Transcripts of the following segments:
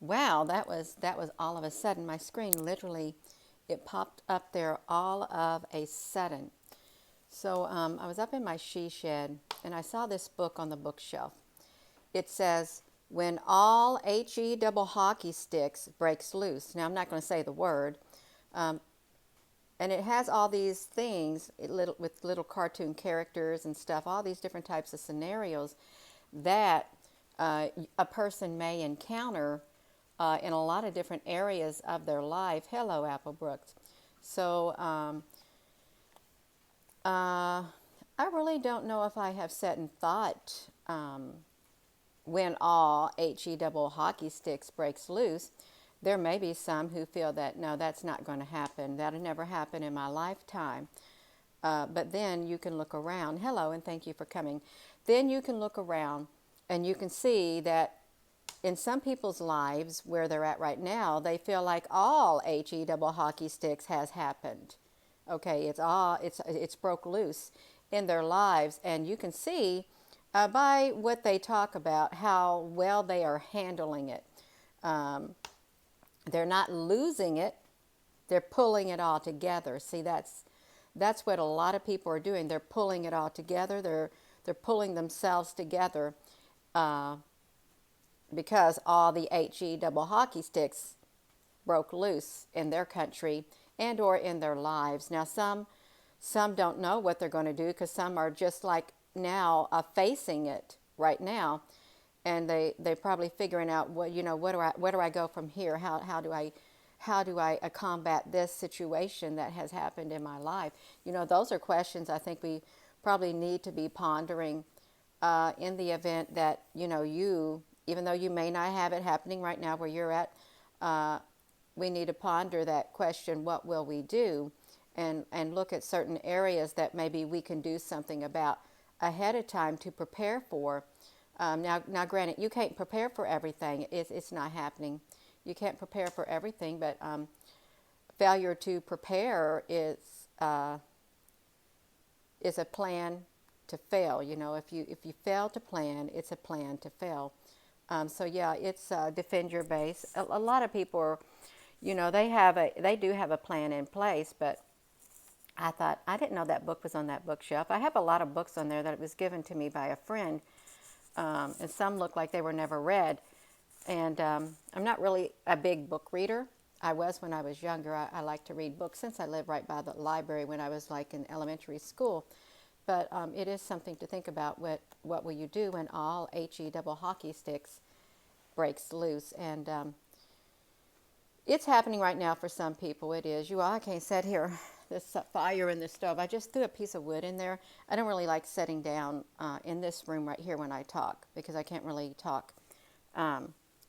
Wow, that was all of a sudden. My screen literally, it popped up there all of a sudden. So I was up in my she shed and I saw this book on the bookshelf. It says, "When all HE double hockey sticks breaks loose." Now I'm not going to say the word, um, and it has all these things with little cartoon characters and stuff, all these different types of scenarios that a person may encounter in a lot of different areas of their life. Hello, Apple Brooks. So I really don't know if I have sat and thought when all HE double hockey sticks breaks loose. There may be some who feel that no, that's not going to happen. That'll never happen in my lifetime. But then you can look around. Hello, and thank you for coming. Then you can look around and you can see that in some people's lives where they're at right now, they feel like all HE double hockey sticks has happened. Okay, it's broke loose in their lives, and you can see by what they talk about how well they are handling it. Um, they're not losing it; they're pulling it all together. See, that's what a lot of people are doing. They're pulling it all together. They're pulling themselves together uh, because all the HE double hockey sticks broke loose in their country and or in their lives. Now some don't know what they're going to do because some are just like now facing it right now, and they're probably figuring out where do I go from here? How do I combat this situation that has happened in my life? Those are questions I think we probably need to be pondering in the event that even though you may not have it happening right now where you're at, uh, we need to ponder that question, what will we do? And look at certain areas that maybe we can do something about ahead of time to prepare for. Now, granted, you can't prepare for everything. It's not happening. You can't prepare for everything, but failure to prepare is a plan to fail. If you fail to plan, it's a plan to fail. So yeah, it's defend your base. A lot of people are, they do have a plan in place, but I thought I didn't know that book was on that bookshelf. I have a lot of books on there that it was given to me by a friend, and some look like they were never read. And I'm not really a big book reader. I was when I was younger. I like to read books since I lived right by the library when I was like in elementary school. But it is something to think about. What will you do when all HE double hockey sticks breaks loose? And it's happening right now for some people. It is. I can't sit here. This fire in the stove. I just threw a piece of wood in there. I don't really like sitting down in this room right here when I talk because I can't really talk.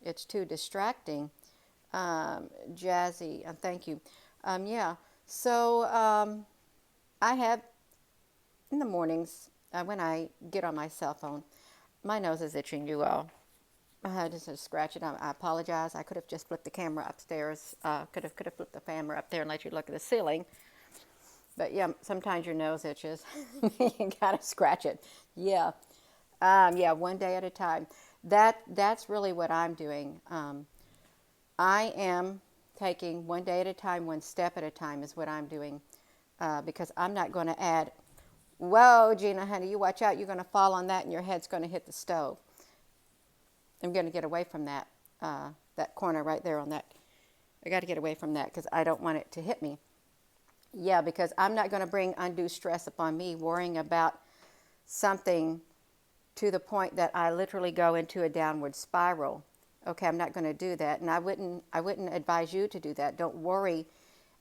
It's too distracting. Jazzy, thank you. Yeah. So I have in the mornings when I get on my cell phone, my nose is itching, you all. I just scratch it. I apologize. I could have just flipped the camera upstairs. Could have flipped the camera up there and let you look at the ceiling. But yeah, sometimes your nose itches. You gotta scratch it. Yeah, yeah. One day at a time. That's really what I'm doing. I am taking one day at a time, one step at a time is what I'm doing, because I'm not going to add. Whoa, Gina, honey, you watch out. You're going to fall on that, and your head's going to hit the stove. I'm going to get away from that corner right there on that. I got to get away from that because I don't want it to hit me. Yeah, because I'm not going to bring undue stress upon me worrying about something to the point that I literally go into a downward spiral. Okay, I'm not going to do that, and I wouldn't advise you to do that. Don't worry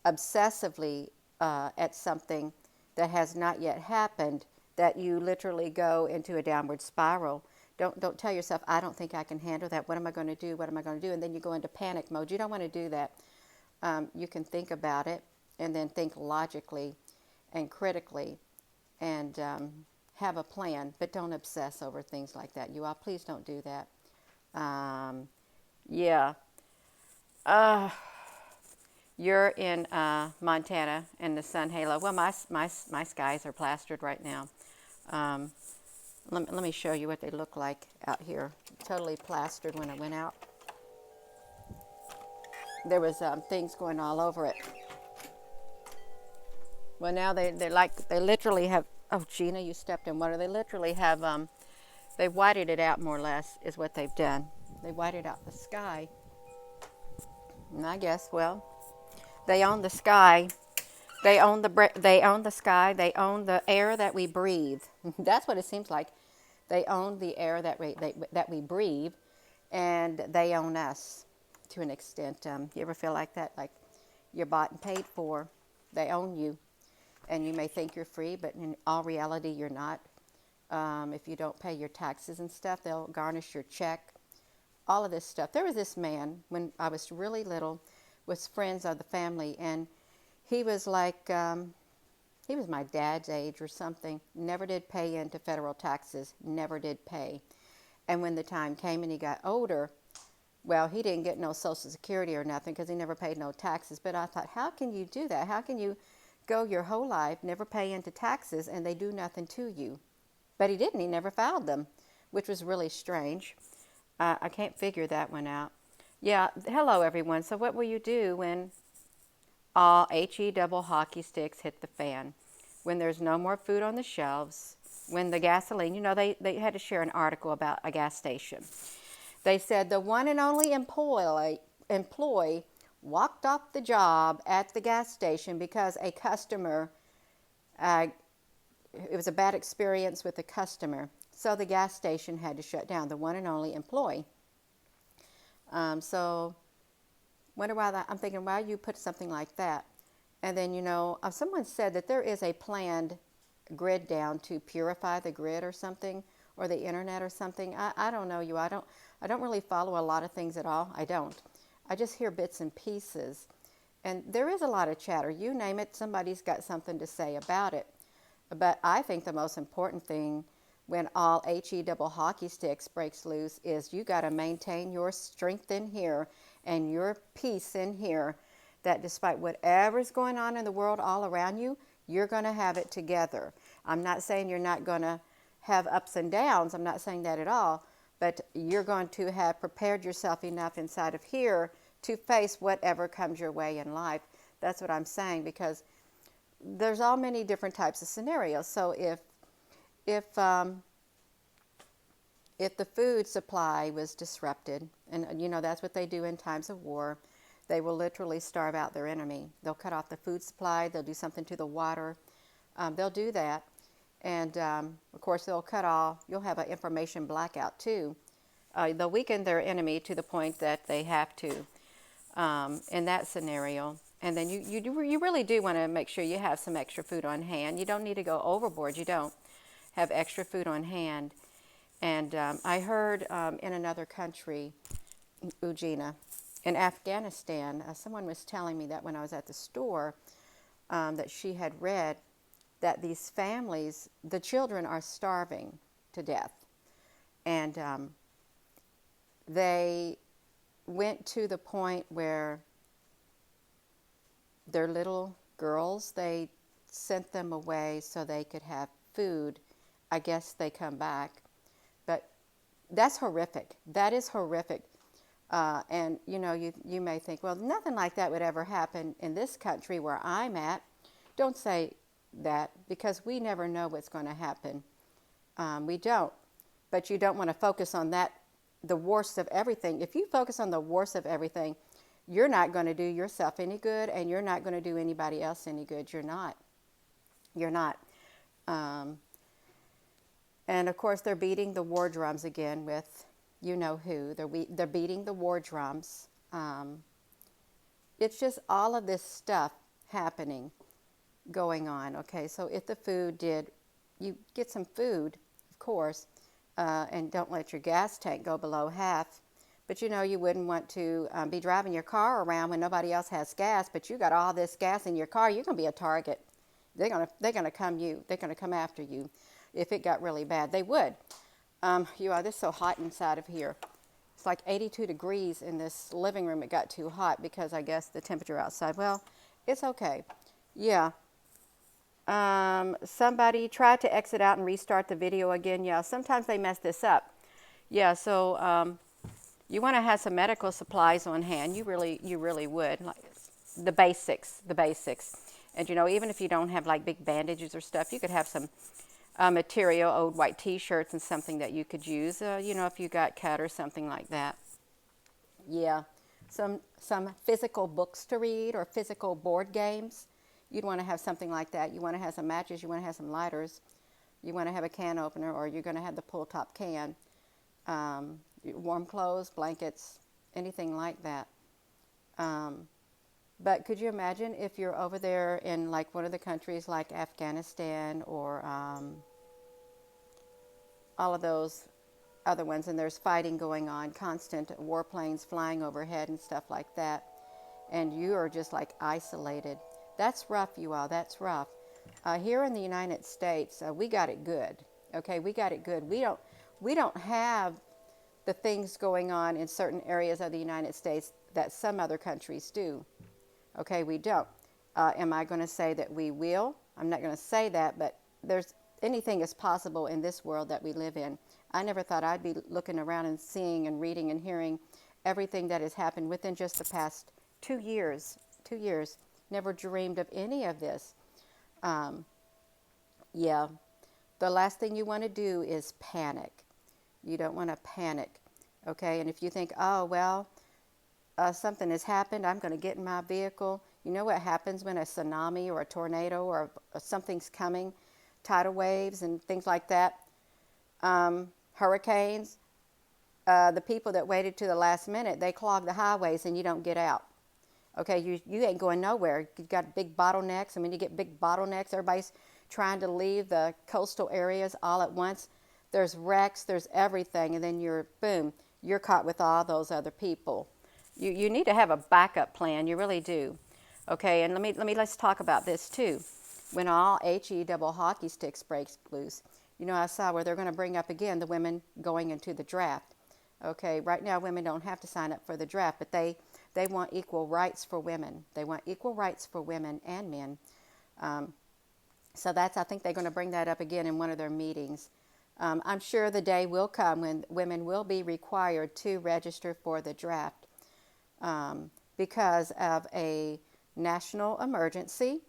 obsessively at something that has not yet happened, that you literally go into a downward spiral. Don't tell yourself, I don't think I can handle that. What am I going to do? What am I going to do? And then you go into panic mode. You don't want to do that. You can think about it and then think logically and critically and have a plan, but don't obsess over things like that. You all, please don't do that. Yeah. Uh, you're in Montana in the sun halo. Well, my skies are plastered right now. Um, let me show you what they look like out here. Totally plastered when I went out. there was things going all over it. Well, now they literally have. Oh, Gina, you stepped in water. They literally have they whited it out more or less is what they've done. They whited out the sky, and I guess they own the sky. They own the sky. They own the air that we breathe. That's what it seems like. They own the air that we breathe, and they own us to an extent. You ever feel like that? Like you're bought and paid for. They own you, and you may think you're free, but in all reality, you're not. If you don't pay your taxes and stuff, they'll garnish your check. All of this stuff. There was this man when I was really little, was friends of the family, and he was like, he was my dad's age or something. Never did pay into federal taxes. Never did pay. And when the time came and he got older, well, he didn't get no Social Security or nothing because he never paid no taxes. But I thought, how can you do that? How can you go your whole life, never pay into taxes, and they do nothing to you? But he didn't. He never filed them, which was really strange. I can't figure that one out. Yeah, hello, everyone. So what will you do when all HE double hockey sticks hit the fan? When there's no more food on the shelves, when the gasoline, they had to share an article about a gas station. They said the one and only employee walked off the job at the gas station because a customer, it was a bad experience with the customer. So the gas station had to shut down, the one and only employee. So wonder why I'm thinking, why you put something like that? And then, someone said that there is a planned grid down to purify the grid or something, or the internet or something. I don't know you. I don't really follow a lot of things at all. I don't. I just hear bits and pieces. And there is a lot of chatter. You name it, somebody's got something to say about it. But I think the most important thing when all HE double hockey sticks breaks loose is you got to maintain your strength in here and your peace in here, that despite whatever's going on in the world all around you, you're going to have it together. I'm not saying you're not going to have ups and downs. I'm not saying that at all. But you're going to have prepared yourself enough inside of here to face whatever comes your way in life. That's what I'm saying, because there's all many different types of scenarios. So if the food supply was disrupted, and that's what they do in times of war, they will literally starve out their enemy. They'll cut off the food supply. They'll do something to the water. They'll do that. And, of course, you'll have an information blackout, too. They'll weaken their enemy to the point that they have to in that scenario. And then you really do want to make sure you have some extra food on hand. You don't need to go overboard. You don't have extra food on hand. And I heard in another country, Ujina, in Afghanistan, someone was telling me that when I was at the store, that she had read that these families, the children are starving to death. And they went to the point where their little girls, they sent them away so they could have food. I guess they come back. But that's horrific. That is horrific. And, you may think, well, nothing like that would ever happen in this country where I'm at. Don't say that, because we never know what's going to happen. We don't. But you don't want to focus on that, the worst of everything. If you focus on the worst of everything, you're not going to do yourself any good, and you're not going to do anybody else any good. You're not. You're not. And, of course, they're beating the war drums again with you-know-who. They're beating the war drums. It's just all of this stuff happening, going on. Okay, so if the food you get some food, of course, and don't let your gas tank go below half. But you wouldn't want to be driving your car around when nobody else has gas, but you got all this gas in your car. You're going to be a target. They're gonna come after you if it got really bad. They would. This is so hot inside of here. It's like 82 degrees in this living room. It got too hot because I guess the temperature outside. Well, it's okay. Yeah. Somebody tried to exit out and restart the video again. Yeah, sometimes they mess this up. Yeah, so You want to have some medical supplies on hand. You really would. Like the basics. And even if you don't have like big bandages or stuff, you could have some material, old white T-shirts and something that you could use. If you got cut or something like that. Yeah, some physical books to read or physical board games. You'd want to have something like that. You want to have some matches. You want to have some lighters. You want to have a can opener, or you're going to have the pull top can. Warm clothes, blankets, anything like that. Um, but could you imagine if you're over there in like one of the countries like Afghanistan or all of those other ones, and there's fighting going on, constant warplanes flying overhead and stuff like that, and you are just like isolated. That's rough, you all. That's rough. Here in the United States, we got it good. Okay, we got it good. We don't have the things going on in certain areas of the United States that some other countries do. Okay, we don't. Am I going to say that we will? I'm not going to say that, but there's anything is possible in this world that we live in. I never thought I'd be looking around and seeing and reading and hearing everything that has happened within just the past 2 years. 2 years. Never dreamed of any of this. Um, yeah, the last thing you want to do is panic. You don't want to panic. Okay, and if you think, oh, well, something has happened, I'm going to get in my vehicle. You know what happens when a tsunami or a tornado or something's coming, tidal waves and things like that, hurricanes, the people that waited to the last minute, they clog the highways and you don't get out. Okay, you ain't going nowhere. You've got big bottlenecks. I mean, you get big bottlenecks. Everybody's trying to leave the coastal areas all at once. There's wrecks, there's everything, and then boom, you're caught with all those other people. You need to have a backup plan. You really do. Okay, and let's talk about this too. When all HE double hockey sticks breaks loose, I saw where they're going to bring up again the women going into the draft. Okay, right now women don't have to sign up for the draft, but they want equal rights for women. They want equal rights for women and men. So I think they're going to bring that up again in one of their meetings. I'm sure the day will come when women will be required to register for the draft because of a national emergency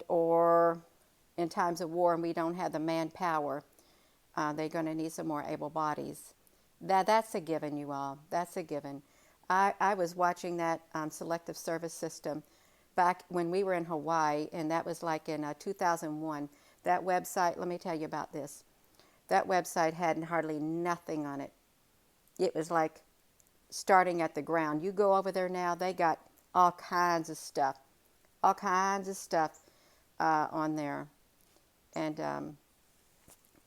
or in times of war and we don't have the manpower. They're going to need some more able bodies. That's a given, you all. That's a given. I was watching that selective service system back when we were in Hawaii, and that was like in 2001. That website, let me tell you about this. That website had hardly nothing on it. It was like starting at the ground. You go over there now, they got all kinds of stuff on there. And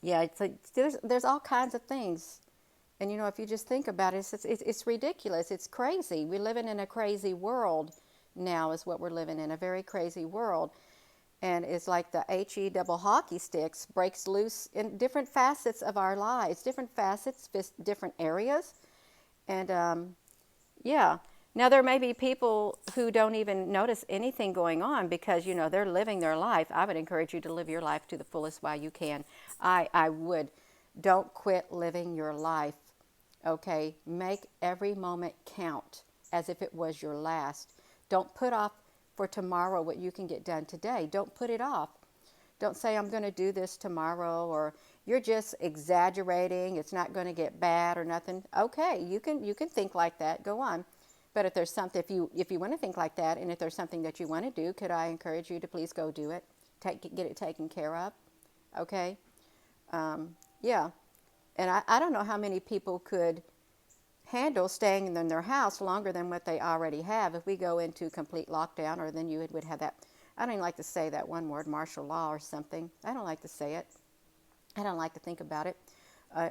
yeah, it's like there's all kinds of things. And if you just think about it, it's ridiculous. It's crazy. We're living in a crazy world now is what we're living in, a very crazy world. And it's like the HE double hockey sticks breaks loose in different facets of our lives, different facets, different areas. And yeah, now there may be people who don't even notice anything going on because, they're living their life. I would encourage you to live your life to the fullest while you can. I would. Don't quit living your life. Okay, make every moment count as if it was your last. Don't put off for tomorrow what you can get done today. Don't put it off. Don't say I'm going to do this tomorrow or you're just exaggerating. It's not going to get bad or nothing. Okay, you can think like that. Go on. But if there's something, if you want to think like that, and if there's something that you want to do, could I encourage you to please go do it? Get it taken care of. Okay. Yeah. And I don't know how many people could handle staying in their house longer than what they already have. If we go into complete lockdown, or then you would have that, I don't even like to say that one word, martial law or something. I don't like to say it. I don't like to think about it.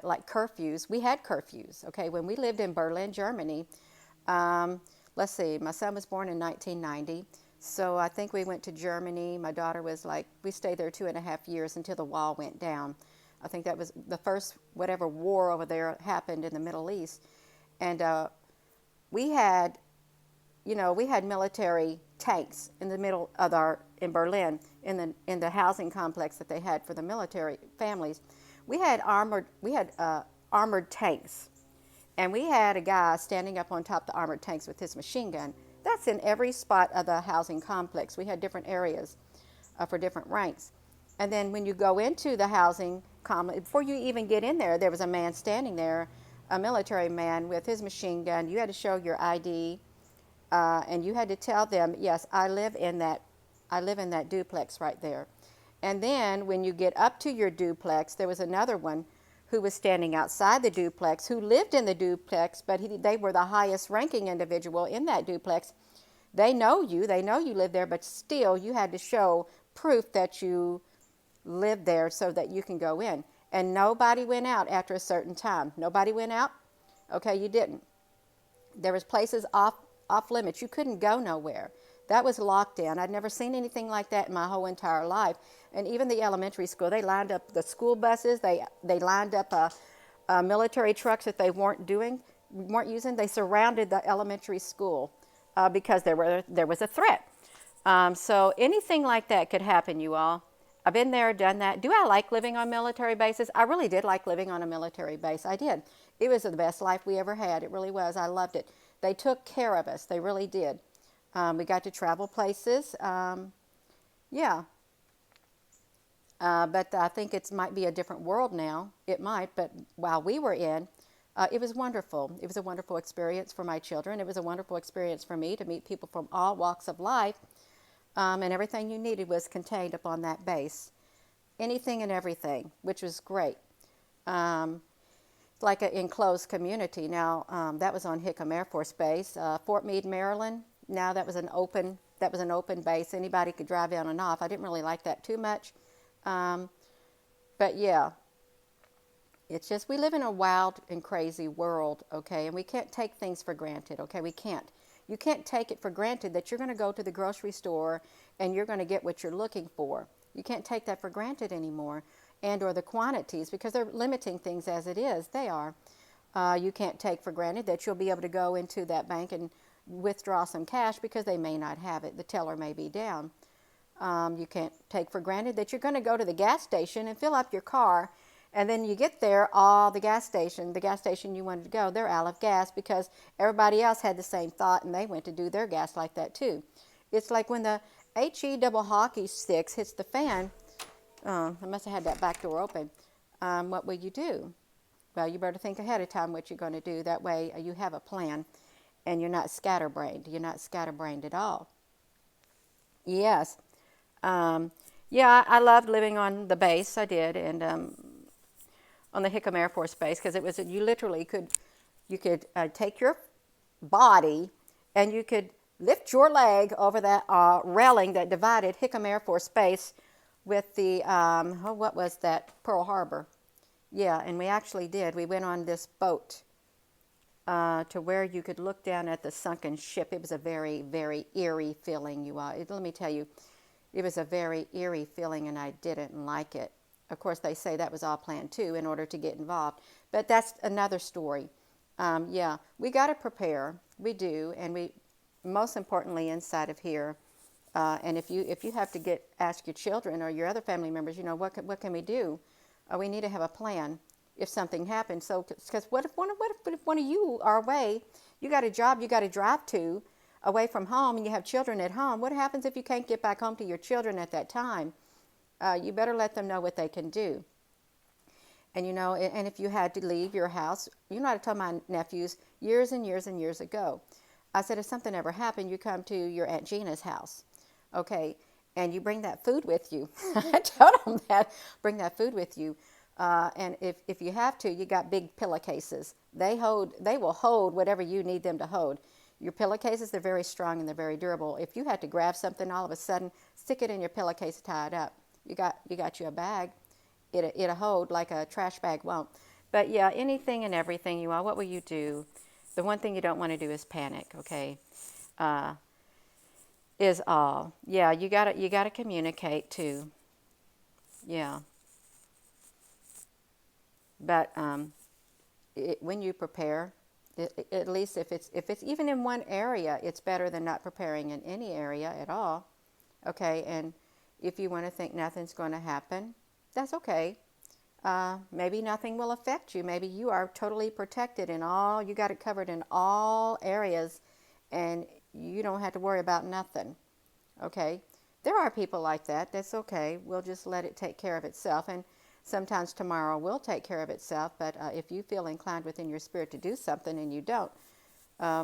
Like curfews. We had curfews, okay? When we lived in Berlin, Germany, let's see, my son was born in 1990. So I think we went to Germany. My daughter was we stayed there 2.5 years until the wall went down. I think that was the first whatever war over there happened in the Middle East. And we had military tanks in the middle of in Berlin, in the housing complex that they had for the military families. We had armored tanks. And we had a guy standing up on top of the armored tanks with his machine gun. That's in every spot of the housing complex. We had different areas for different ranks. And then when you go into the housing complex, before you even get in there, there was a man standing there, a military man with his machine gun. You had to show your ID, and you had to tell them, yes, I live in that duplex right there. And then when you get up to your duplex, there was another one who was standing outside the duplex, who lived in the duplex, but they were the highest ranking individual in that duplex. They know you live there, but still you had to show proof that you lived there so that you can go in. And nobody went out after a certain time. Nobody went out? Okay, you didn't. There was places off limits. You couldn't go nowhere. That was locked in. I'd never seen anything like that in my whole entire life. And even the elementary school, they lined up the school buses. They lined up military trucks that they weren't using. They surrounded the elementary school because there was a threat. So anything like that could happen, you all. I've been there, done that. Do I like living on military bases? I really did like living on a military base. I did. It was the best life we ever had. It really was. I loved it. They took care of us. They really did. We got to travel places. Yeah. But I think it might be a different world now. It might. But while we were in, it was wonderful. It was a wonderful experience for my children. It was a wonderful experience for me to meet people from all walks of life. And everything you needed was contained upon that base. Anything and everything, which was great. Like an enclosed community. Now, that was on Hickam Air Force Base. Fort Meade, Maryland. Now that was an open base. Anybody could drive down and off. I didn't really like that too much. But yeah, it's just we live in a wild and crazy world, okay? And we can't take things for granted, okay? We can't. You can't take it for granted that you're going to go to the grocery store and you're going to get what you're looking for. You can't take that for granted anymore, and or the quantities, because they're limiting things as it is. They are. You can't take for granted that you'll be able to go into that bank and withdraw some cash because they may not have it. The teller may be down. You can't take for granted that you're going to go to the gas station and fill up your car, and then you get there, the gas station you wanted to go, they're out of gas because everybody else had the same thought and they went to do their gas like that too. It's like when the HE double hockey sticks hits the fan. I must have had that back door open. What will you do? Well, you better think ahead of time what you're going to do. That way you have a plan and you're not scatterbrained. You're not scatterbrained at all. Yes. Yeah, I loved living on the base. I did. And on the Hickam Air Force Base, because it was, you literally could take your body and you could lift your leg over that railing that divided Hickam Air Force Base with the, what was that, Pearl Harbor. Yeah, and we actually did. We went on this boat to where you could look down at the sunken ship. It was a very, very eerie feeling, you all. Let me tell you, it was a very eerie feeling, and I didn't like it. Of course, they say that was all planned too in order to get involved. But that's another story. Yeah, we got to prepare. We do, and we, most importantly, inside of here. And if you have to ask your children or your other family members, what can we do? We need to have a plan if something happens. So, because what if one of you are away? You got a job you got to drive to, away from home, and you have children at home. What happens if you can't get back home to your children at that time? You better let them know what they can do. And and if you had to leave your house, I told my nephews years and years and years ago, I said, if something ever happened, you come to your Aunt Gina's house, okay, and you bring that food with you. I told them that, bring that food with you. And if you have to, you got big pillowcases. They will hold whatever you need them to hold. Your pillowcases, they're very strong and they're very durable. If you had to grab something all of a sudden, stick it in your pillowcase, tie it up. You got you a bag. It'll hold like a trash bag won't. But yeah, anything and everything, you all. What will you do? The one thing you don't want to do is panic. Okay, is all. Yeah, you gotta communicate too. Yeah. But when you prepare, at least if it's even in one area, it's better than not preparing in any area at all. Okay, and if you want to think nothing's going to happen, that's okay. maybe nothing will affect you. Maybe you are totally protected in all, you got it covered in all areas, and you don't have to worry about nothing. Okay? There are people like that. That's okay. We'll just let it take care of itself. And sometimes tomorrow will take care of itself. But if you feel inclined within your spirit to do something and you don't,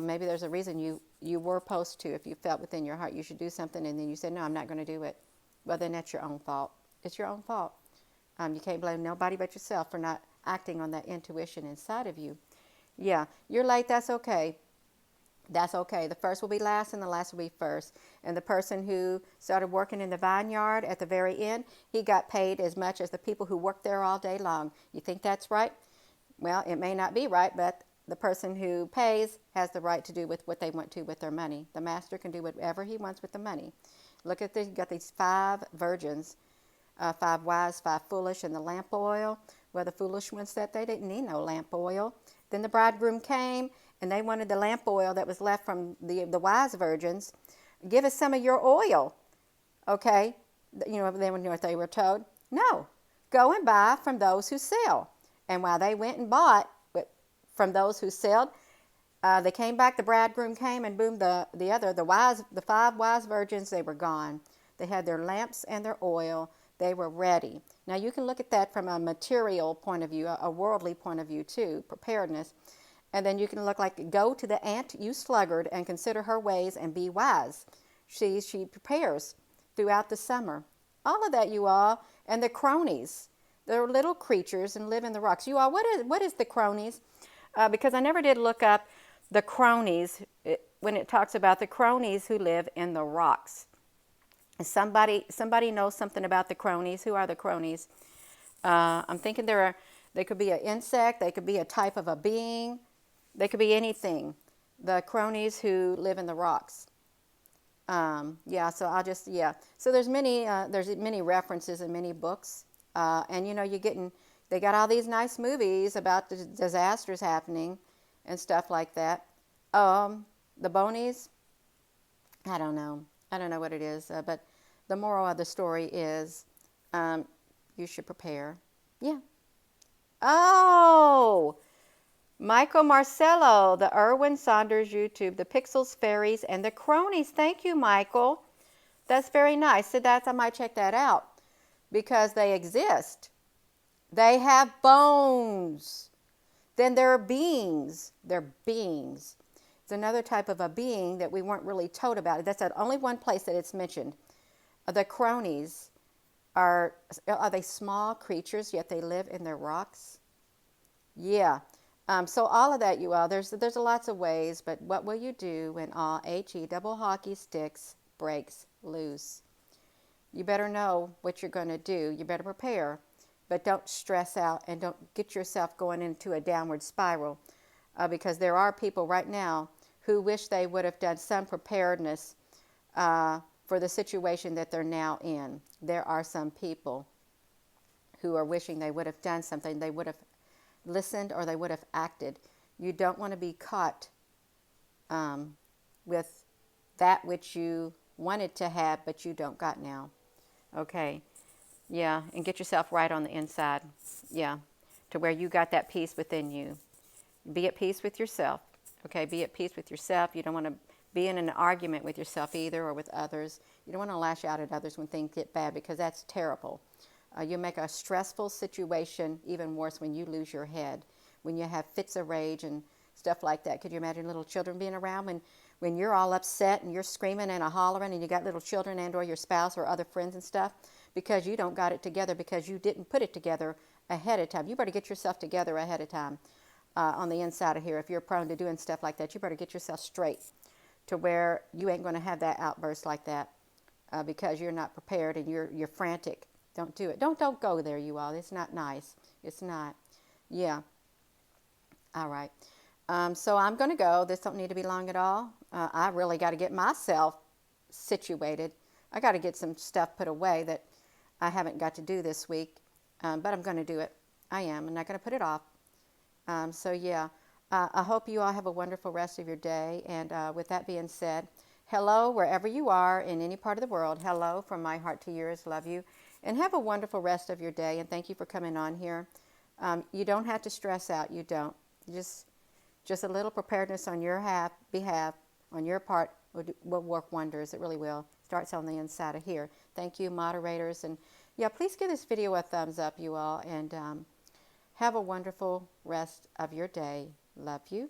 maybe there's a reason you were supposed to. If you felt within your heart you should do something and then you said, no, I'm not going to do it. Well, then that's your own fault. It's your own fault. You can't blame nobody but yourself for not acting on that intuition inside of you. Yeah, you're late. That's okay. That's okay. The first will be last and the last will be first. And the person who started working in the vineyard at the very end, he got paid as much as the people who worked there all day long. You think that's right? Well, it may not be right, but the person who pays has the right to do with what they want to with their money. The master can do whatever he wants with the money. Look at this. You got these 5 virgins, 5 wise, 5 foolish, and the lamp oil. Well, the foolish ones said they didn't need no lamp oil. Then the bridegroom came, and they wanted the lamp oil that was left from the wise virgins. Give us some of your oil. Okay? You know what they were told? No. Go and buy from those who sell. And while they went and bought from those who sell, they came back, the bridegroom came, and boom, the 5 wise virgins, they were gone. They had their lamps and their oil. They were ready. Now you can look at that from a material point of view, a worldly point of view too, preparedness. And then you can look like, go to the ant, you sluggard, and consider her ways and be wise. She prepares throughout the summer. All of that, you all. And the cronies, they're little creatures and live in the rocks. You all, what is the cronies? Because I never did look up the cronies when it talks about the cronies who live in the rocks. Somebody knows something about the cronies. Who are the cronies? I'm thinking they could be an insect. They could be a type of a being. They could be anything. The cronies who live in the rocks. Yeah. So there's many references in many books, and they got all these nice movies about the disasters happening and stuff like that. The bonies. I don't know what it is, but the moral of the story is you should prepare. Yeah. Oh, Michael Marcello, the Erwin Saunders YouTube, the Pixels, Fairies, and the Cronies. Thank you, Michael. That's very nice. So I might check that out because they exist. They have bones. Then there are beings. They're beings. It's another type of a being that we weren't really told about. That's the only one place that it's mentioned. The cronies are they small creatures, yet they live in their rocks? Yeah. So all of that, you all, there's lots of ways, but what will you do when all HE double hockey sticks breaks loose? You better know what you're going to do. You better prepare, but don't stress out and don't get yourself going into a downward spiral because there are people right now who wish they would have done some preparedness for the situation that they're now in. There are some people who are wishing they would have done something. They would have listened or they would have acted. You don't want to be caught with that which you wanted to have but you don't got now. Okay. Yeah, and get yourself right on the inside. Yeah, to where you got that peace within you. Be at peace with yourself. Okay, be at peace with yourself. You don't want to be in an argument with yourself either or with others. You don't want to lash out at others when things get bad because that's terrible. You make a stressful situation even worse when you lose your head, when you have fits of rage and stuff like that. Could you imagine little children being around when you're all upset and you're screaming and hollering and you got little children and or your spouse or other friends and stuff because you don't got it together because you didn't put it together ahead of time. You better get yourself together ahead of time on the inside of here. If you're prone to doing stuff like that, you better get yourself straight to where you ain't going to have that outburst like that because you're not prepared and you're frantic. Don't do it. Don't go there, you all. It's not nice. It's not. Yeah. All right. So I'm going to go. This don't need to be long at all. I really got to get myself situated. I got to get some stuff put away that I haven't got to do this week, but I'm going to do it. I am. I'm not going to put it off. So yeah, I hope you all have a wonderful rest of your day. And with that being said, hello wherever you are in any part of the world. Hello from my heart to yours. Love you. And have a wonderful rest of your day. And thank you for coming on here. You don't have to stress out. You don't. Just a little preparedness on your behalf, on your part, will work wonders. It really will. Starts on the inside of here. Thank you, moderators. And yeah, please give this video a thumbs up, you all. And have a wonderful rest of your day. Love you.